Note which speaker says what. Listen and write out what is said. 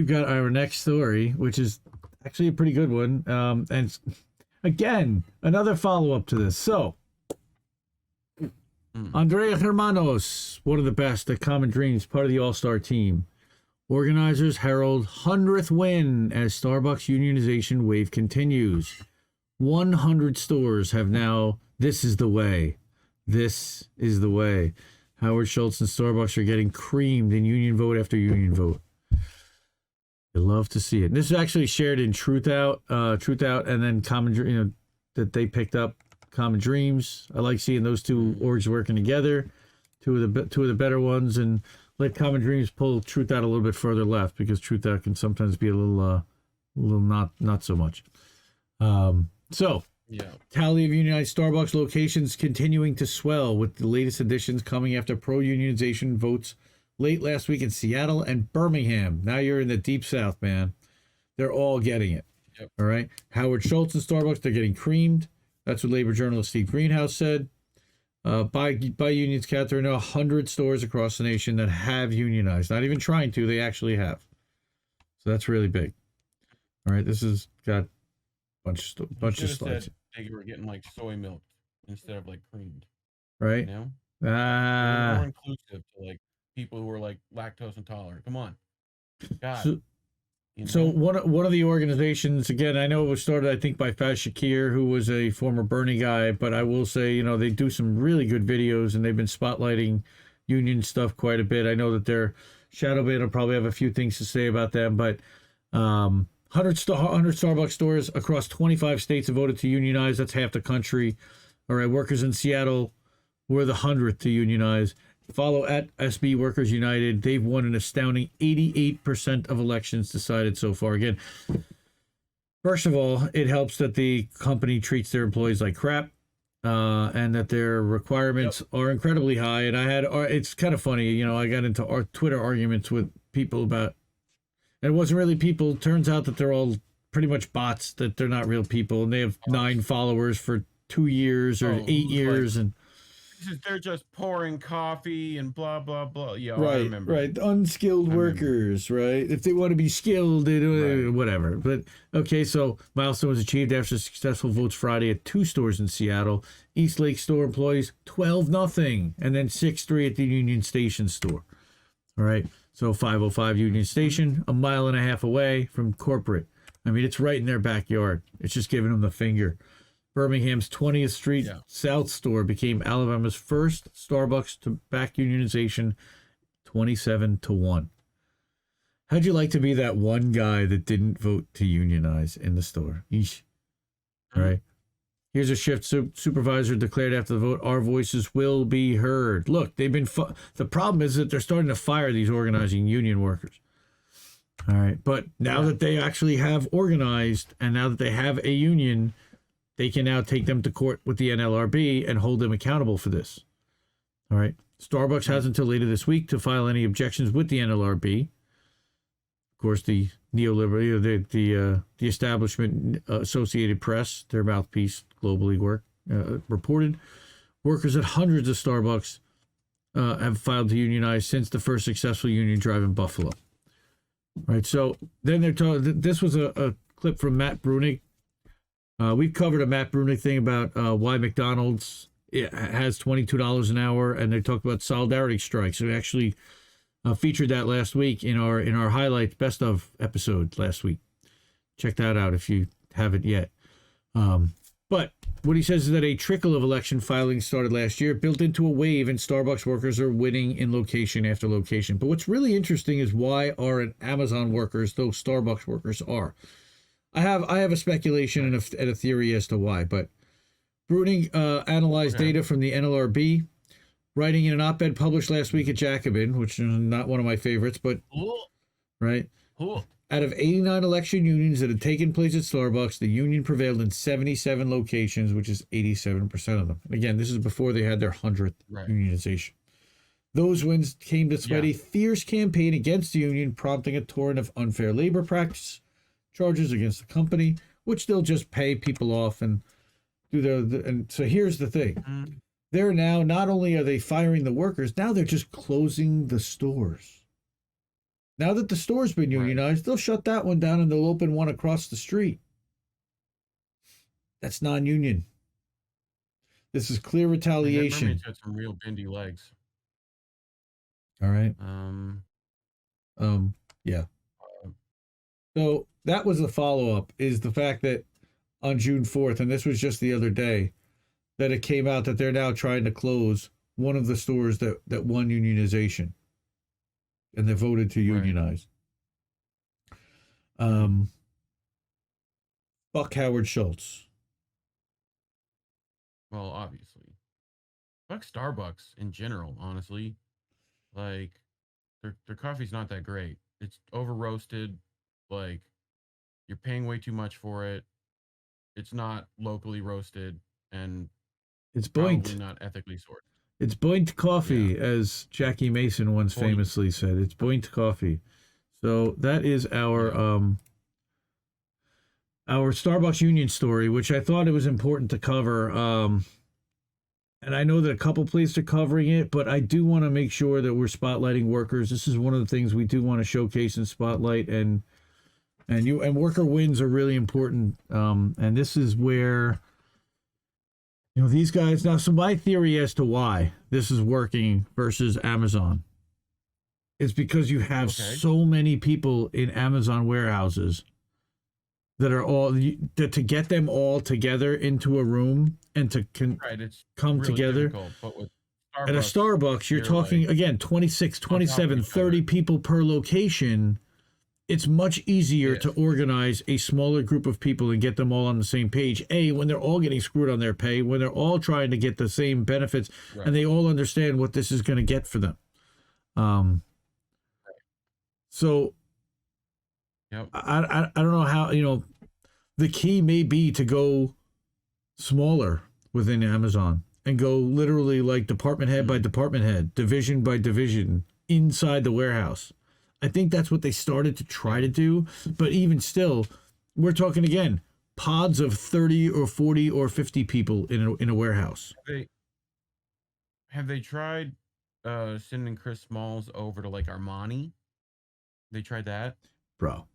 Speaker 1: we've got our next story, which is actually a pretty good one. And again, another follow-up to this. So, Andrea Germanos, one of the best at CommonDreams, part of the All-Star team. Organizers herald 100th win as Starbucks unionization wave continues. 100 stores have now, this is the way. This is the way. Howard Schultz and Starbucks are getting creamed in union vote after union vote. You love to see it. This is actually shared in Truthout, and then that they picked up CommonDreams. I like seeing those two orgs working together. Two of the better ones, and let CommonDreams pull Truthout a little bit further left because Truthout can sometimes be a little not so much. Tally of unionized Starbucks locations continuing to swell with the latest additions coming after pro-unionization votes late last week in Seattle and Birmingham. Now you're in the deep south, man. They're all getting it. Yep. All right. Howard Schultz and Starbucks, they're getting creamed. That's what labor journalist Steve Greenhouse said. By unions count, there are now 100 stores across the nation that have unionized. Not even trying to, they actually have. So that's really big. All right. This has got bunch of slides.
Speaker 2: They were getting like soy milk instead of like creamed,
Speaker 1: right?
Speaker 2: You know, more inclusive to like people who are like lactose intolerant. Come on, God.
Speaker 1: So one of the organizations, again, I know it was started, I think, by Faz Shakir, who was a former Bernie guy, but I will say, they do some really good videos, and they've been spotlighting union stuff quite a bit. I know that their shadow ban will probably have a few things to say about them, but 100 Starbucks stores across 25 states have voted to unionize. That's half the country. All right, workers in Seattle were the 100th to unionize. Follow at SB Workers United. They've won an astounding 88% of elections decided so far. Again, first of all, it helps that the company treats their employees like crap, and that their requirements are incredibly high. And it's kind of funny, I got into our Twitter arguments with people about, and it wasn't really people. Turns out that they're all pretty much bots, that they're not real people, and they have 9 followers for 2 years or 8 years, and
Speaker 2: they're just pouring coffee and blah blah blah. Yeah,
Speaker 1: right,
Speaker 2: I remember.
Speaker 1: Right, unskilled workers, right? If they want to be skilled, they do whatever. But okay, so milestone was achieved after successful votes Friday at 2 stores in Seattle. East Lake store employees 12-0, and then 6-3 at the Union Station store. All right, so 505 Union Station, a mile and a half away from corporate. I mean, it's right in their backyard. It's just giving them the finger. Birmingham's 20th Street South store became Alabama's first Starbucks to back unionization, 27-1. How'd you like to be that one guy that didn't vote to unionize in the store? Eesh. All right. Here's a shift supervisor declared after the vote, our voices will be heard. Look, they've been the problem is that they're starting to fire these organizing union workers. All right. But now that they actually have organized, and now that they have a union, they can now take them to court with the NLRB and hold them accountable for this. All right. Starbucks has until later this week to file any objections with the NLRB. Of course, the neoliberal, the establishment, Associated Press, their mouthpiece globally, reported workers at hundreds of Starbucks have filed to unionize since the first successful union drive in Buffalo. All right. So then they're talking. This was a clip from Matt Brunig. We've covered a Matt Brunig thing about why McDonald's has $22 an hour, and they talked about solidarity strikes. So we actually featured that last week in our highlights best of episode last week. Check that out if you haven't yet. But what he says is that a trickle of election filings started last year, built into a wave, and Starbucks workers are winning in location after location. But what's really interesting is why aren't Amazon workers those Starbucks workers are? I have a speculation and a theory as to why, but Bruning analyzed data from the NLRB, writing in an op-ed published last week at Jacobin, which is not one of my favorites, but right. Out of 89 election unions that had taken place at Starbucks, the union prevailed in 77 locations, which is 87% of them. And again, this is before they had their 100th unionization. Those wins came despite a fierce campaign against the union, prompting a torrent of unfair labor practice charges against the company, which they'll just pay people off and do and so here's the thing. They're now, not only are they firing the workers, now they're just closing the stores. Now that the store's been unionized, they'll shut that one down and they'll open one across the street. That's non-union. This is clear retaliation.
Speaker 2: Mermaid's had some real bendy legs.
Speaker 1: All right. Yeah. So that was the follow-up, is the fact that on June 4th, and this was just the other day, that it came out that they're now trying to close one of the stores that won unionization. And they voted to unionize. Fuck Howard Schultz.
Speaker 2: Well, obviously. Fuck Starbucks in general, honestly. Like, their coffee's not that great. It's over roasted. Like, you're paying way too much for it. It's not locally roasted, and
Speaker 1: it's
Speaker 2: probably not ethically sourced.
Speaker 1: It's Boint coffee, as Jackie Mason once famously said. It's Boint coffee. So that is our Starbucks union story, which I thought it was important to cover. And I know that a couple places are covering it, but I do want to make sure that we're spotlighting workers. This is one of the things we do want to showcase and spotlight, and worker wins are really important. And this is where, these guys now. So my theory as to why this is working versus Amazon is because you have so many people in Amazon warehouses that are all that to get them all together into a room and to come really together. At a Starbucks, you're talking again 26, 27, 30 people per location. It's much easier to organize a smaller group of people and get them all on the same page. When they're all getting screwed on their pay, when they're all trying to get the same benefits, and they all understand what this is going to get for them. So I don't know how, the key may be to go smaller within Amazon and go literally like department head by department head, division by division inside the warehouse. I think that's what they started to try to do. But even still, we're talking again, pods of 30 or 40 or 50 people in a warehouse.
Speaker 2: Have they tried sending Chris Smalls over to like Armani? They tried that?
Speaker 1: Bro.